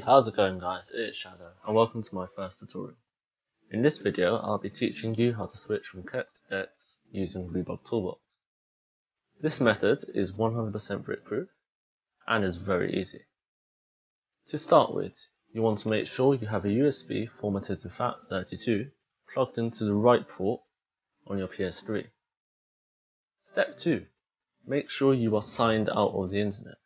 how's it going guys? It's Shadow and welcome to my first tutorial. In this video I'll be teaching you how to switch from kex to dex using Rebug Toolbox. This method is 100% brick proof and is very easy. To start with, you want to make sure you have a USB formatted to FAT32 plugged into the right port on your PS3. Step 2. Make sure you are signed out of the internet.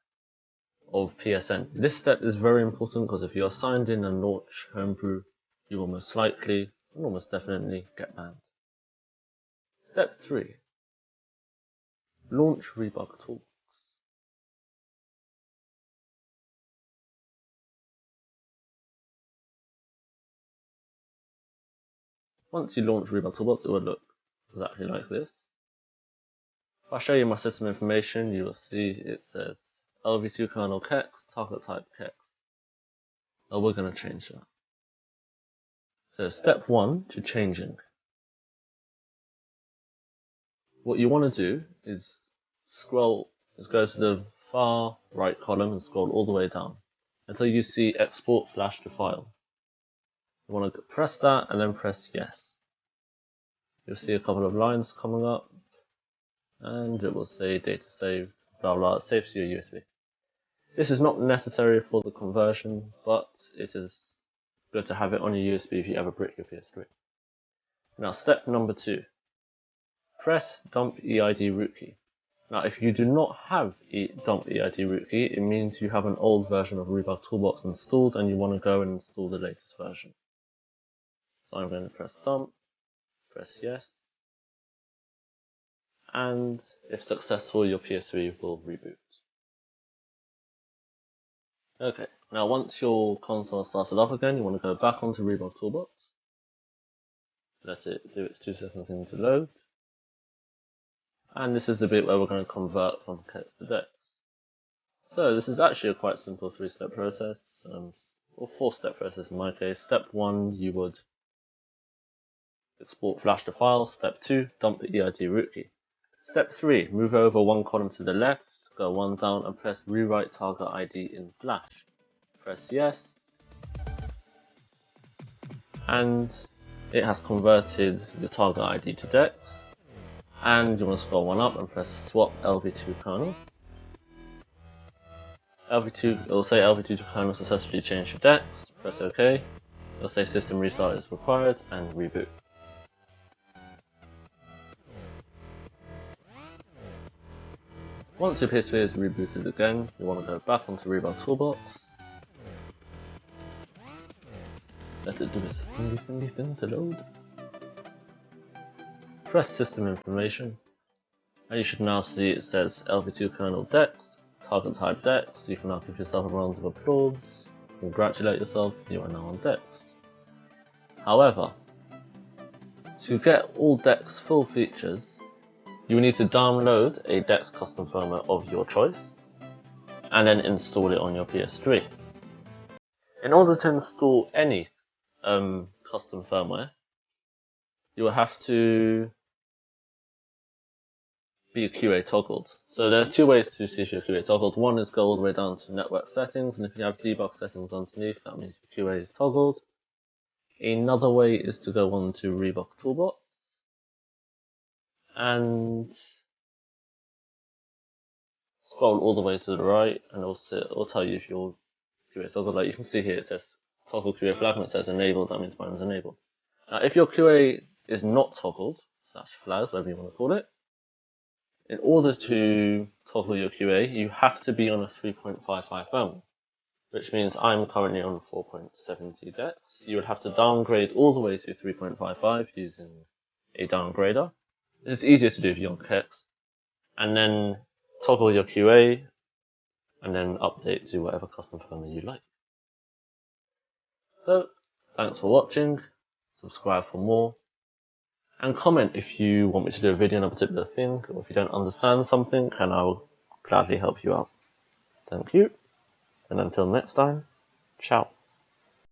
Of PSN. This step is very important because if you are signed in and launch Homebrew, you will most likely and almost definitely get banned. Step 3. Launch Rebug Toolbox. Once you launch Rebug Toolbox, it will look exactly like this. If I show you my system information, you will see it says LV2 kernel kex, target type kex. Now we're going to change that. So step 1 to changing. What you want to do is go to the far right column and scroll all the way down until you see export flash to file. You want to press that and then press yes. You'll see a couple of lines coming up and it will say data saved, blah blah, it saves to your USB. This is not necessary for the conversion, but it is good to have it on your USB if you ever brick your PS3. Now step number 2. Press dump EID root key. Now if you do not have dump EID root key, it means you have an old version of Rebug Toolbox installed and you want to go and install the latest version. So I'm going to press dump, press yes, and if successful your PS3 will reboot. Okay, now once your console started up again, you want to go back onto Rebug Toolbox. Let it do its 2-second thing to load. And this is the bit where we're going to convert from kex to dex. So this is actually a quite simple 3-step process, or 4-step process in my case. Step 1, you would export flash to file. Step 2, dump the EID root key. Step 3, move over 1 column to the left, go 1 down and press rewrite target ID in flash. Press yes, and it has converted your target ID to dex. And you want to scroll 1 up and press swap LV2 kernel. It will say LV2 kernel successfully changed to dex. Press OK. It will say system restart is required and reboot. Once your PS3 is rebooted again, you want to go back onto Rebug Toolbox. Let it do its thingy thing to load. Press system information, and you should now see it says LV2 kernel dex, target type dex. You can now give yourself a round of applause, congratulate yourself, you are now on dex. However, to get all dex full features, you will need to download a dex custom firmware of your choice, and then install it on your PS3. In order to install any custom firmware, you will have to be QA toggled. So there's 2 ways to see if you're QA toggled. One is go all the way down to network settings, and if you have debug settings underneath, that means your QA is toggled. Another way is to go on to Rebug Toolbox and scroll all the way to the right, and it'll tell you if you're QA toggled. Like you can see here, it says toggle QA flag, and it says enabled. That means mine is enabled. Now, if your QA is not toggled / flagged, whatever you want to call it, in order to toggle your QA, you have to be on a 3.55 firmware, which means I'm currently on 4.70 dex. You would have to downgrade all the way to 3.55 using a downgrader. It's easier to do if you're on kex, and then toggle your QA, and then update to whatever custom firmware you like. So, thanks for watching, subscribe for more, and comment if you want me to do a video on a particular thing, or if you don't understand something, and I will gladly help you out. Thank you, and until next time, ciao.